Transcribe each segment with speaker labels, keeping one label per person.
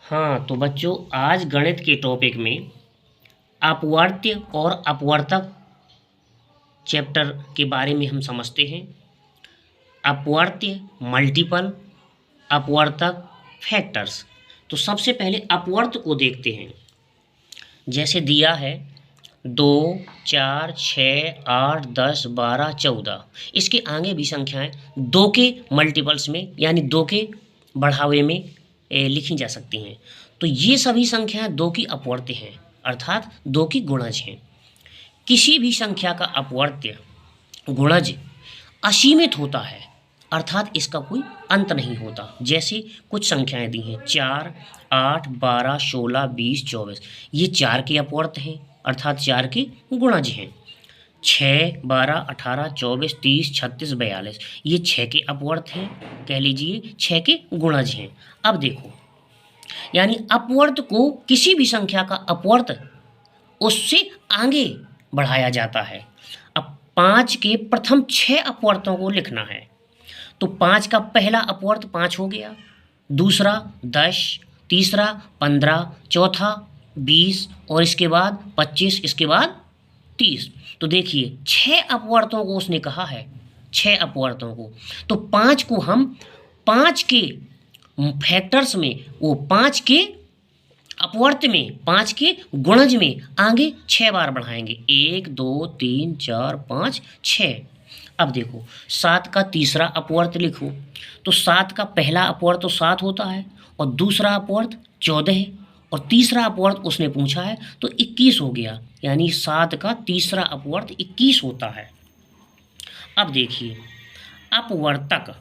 Speaker 1: हाँ तो बच्चों, आज गणित के टॉपिक में अपवर्त्य और अपवर्तक चैप्टर के बारे में हम समझते हैं। अपवर्त्य मल्टीपल, अपवर्तक फैक्टर्स। तो सबसे पहले अपवर्त को देखते हैं। जैसे दिया है 2, 4, 6, 8, 10, 12, 14। इसके आगे भी संख्याएं 2 के मल्टीपल्स में यानी 2 के बढ़ावे में लिखी जा सकती हैं। तो ये सभी संख्याएं 2 की अपवर्त्य हैं, अर्थात 2 की गुणज हैं। किसी भी संख्या का अपवर्त्य गुणज असीमित होता है, अर्थात इसका कोई अंत नहीं होता। जैसे कुछ संख्याएं दी हैं 4, 8, 12, 16, 20, 24। ये 4 के अपवर्त्य हैं, अर्थात 4 के गुणज हैं। 6, 12, 18, 24, 30, 36, 42। ये 6 के अपवर्त्य हैं, कह लीजिए 6 के गुणज हैं। अब देखो, यानी अपवर्त को किसी भी संख्या का अपवर्त उससे आगे बढ़ाया जाता है। अब 5 के प्रथम 6 अपवर्तों को लिखना है। तो 5 का पहला अपवर्त 5 हो गया, दूसरा 10, तीसरा 15, चौथा 20 और इसके बाद 25, इसके बाद 30। तो देखिए 6 अपवर्तों को उसने कहा है, 6 अपवर्तों को। तो 5 को हम 5 के फैक्टर्स में, वो 5 के अपवर्त्य में, 5 के गुणज में आगे 6 बार बढ़ाएंगे। 1, 2, 3, 4, 5, 6। अब देखो 7 का तीसरा अपवर्त लिखो। तो 7 का पहला अपवर्त तो 7 होता है और दूसरा अपवर्त 14 है और तीसरा अपवर्त उसने पूछा है तो 21 हो गया। यानी 7 का तीसरा अपवर्त 21 होता है। अब देखिए अपवर्तक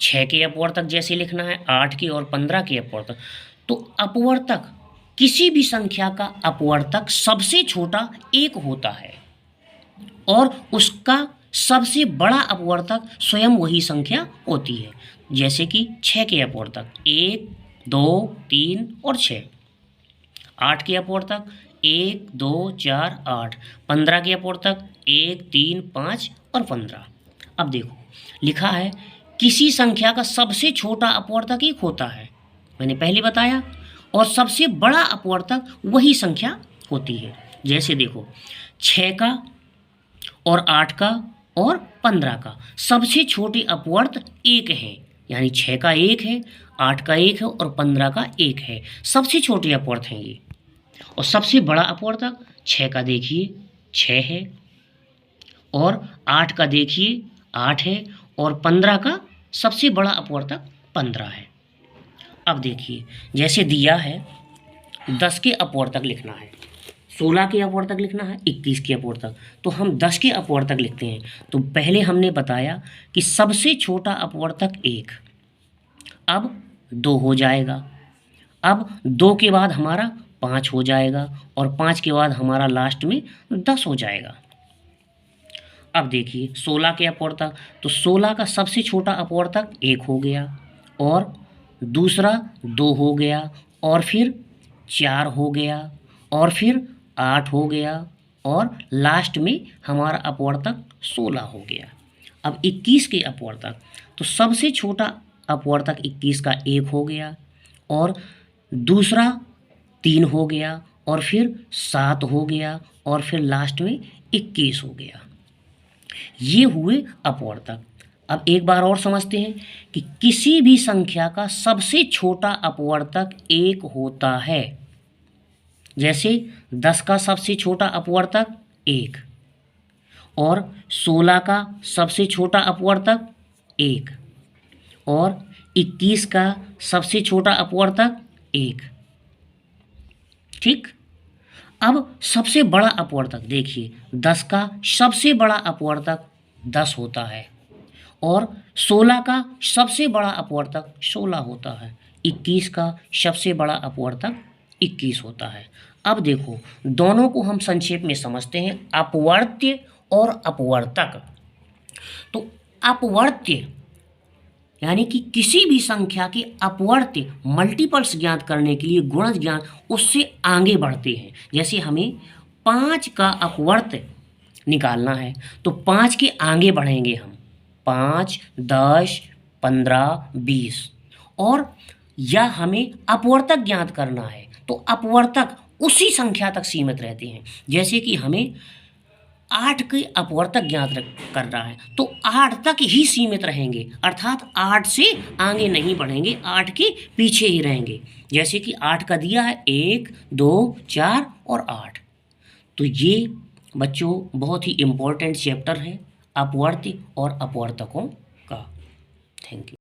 Speaker 1: 6 के अपवर्तक जैसे लिखना है, 8 के और 15 के अपवर्तक। तो अपवर्तक किसी भी संख्या का अपवर्तक सबसे छोटा 1 होता है और उसका सबसे बड़ा अपवर्तक स्वयं वही संख्या होती है। जैसे कि 6 के अपवर्तक 1, 2, 3 और 6। 8 के अपवर्तक 1, 2, 4, 8। 15 के अपवर्तक 1, 3, 5 और 15। अब देखो लिखा है किसी संख्या का सबसे छोटा अपवर्तक 1 होता है, मैंने पहले बताया, और सबसे बड़ा अपवर्तक वही संख्या होती है। जैसे देखो 6 का और 8 का और 15 का सबसे छोटे अपवर्त 1 है, यानी 6 का 1 है, 8 का 1 है और 15 का 1 है। सबसे छोटे अपवर्त हैं ये। और सबसे बड़ा अपवर्तक 6 का देखिए 6 है और 8 का देखिए 8 है और 15 का सबसे बड़ा अपवर्तक 15 है। अब देखिए जैसे दिया है 10 के अपवर्तक लिखना है, 16 के अपवर्तक लिखना है, 21 के अपवर्तक। तो हम 10 के अपवर्तक लिखते हैं। तो पहले हमने बताया कि सबसे छोटा अपवर्तक 1, अब 2 हो जाएगा। अब 2 के बाद हमारा 5 हो जाएगा और 5 के बाद हमारा लास्ट में 10 हो जाएगा। अब देखिए 16 के अपवर्तक, तो 16 का सबसे छोटा अपवर्तक 1 हो गया और दूसरा 2 हो गया और फिर 4 हो गया और फिर 8 हो गया और लास्ट में हमारा अपवर्तक 16 हो गया। अब 21 के अपवर्तक, तो सबसे छोटा अपवर्तक 21 का 1 हो गया और दूसरा 3 हो गया और फिर 7 हो गया और फिर लास्ट में 21 हो गया। ये हुए अपवर्तक। अब एक बार और समझते हैं कि किसी भी संख्या का सबसे छोटा अपवर्तक 1 होता है। जैसे 10 का सबसे छोटा अपवर्तक 1 और 16 का सबसे छोटा अपवर्तक 1 और 21 का सबसे छोटा अपवर्तक 1। ठीक। अब सबसे बड़ा अपवर्तक देखिए 10 का सबसे बड़ा अपवर्तक 10 होता है और 16 का सबसे बड़ा अपवर्तक 16 होता है, 21 का सबसे बड़ा अपवर्तक 21 होता है। अब देखो दोनों को हम संक्षेप में समझते हैं, अपवर्त्य और अपवर्तक। तो अपवर्त्य यानी कि किसी भी संख्या के अपवर्त्य मल्टीपल्स ज्ञात करने के लिए गुणज ज्ञान उससे आगे बढ़ते हैं। जैसे हमें 5 का अपवर्त्य निकालना है तो 5 के आगे बढ़ेंगे हम, 5, 10, 15, 20 और या हमें अपवर्तक ज्ञात करना है तो अपवर्तक उसी संख्या तक सीमित रहते हैं। जैसे कि हमें 8 के अपवर्तक ज्ञात करना है तो 8 तक ही सीमित रहेंगे, अर्थात 8 से आगे नहीं बढ़ेंगे, 8 के पीछे ही रहेंगे। जैसे कि 8 का दिया है 1, 2, 4 और 8। तो ये बच्चों बहुत ही इम्पोर्टेंट चैप्टर है अपवर्त्य और अपवर्तकों का। Thank you.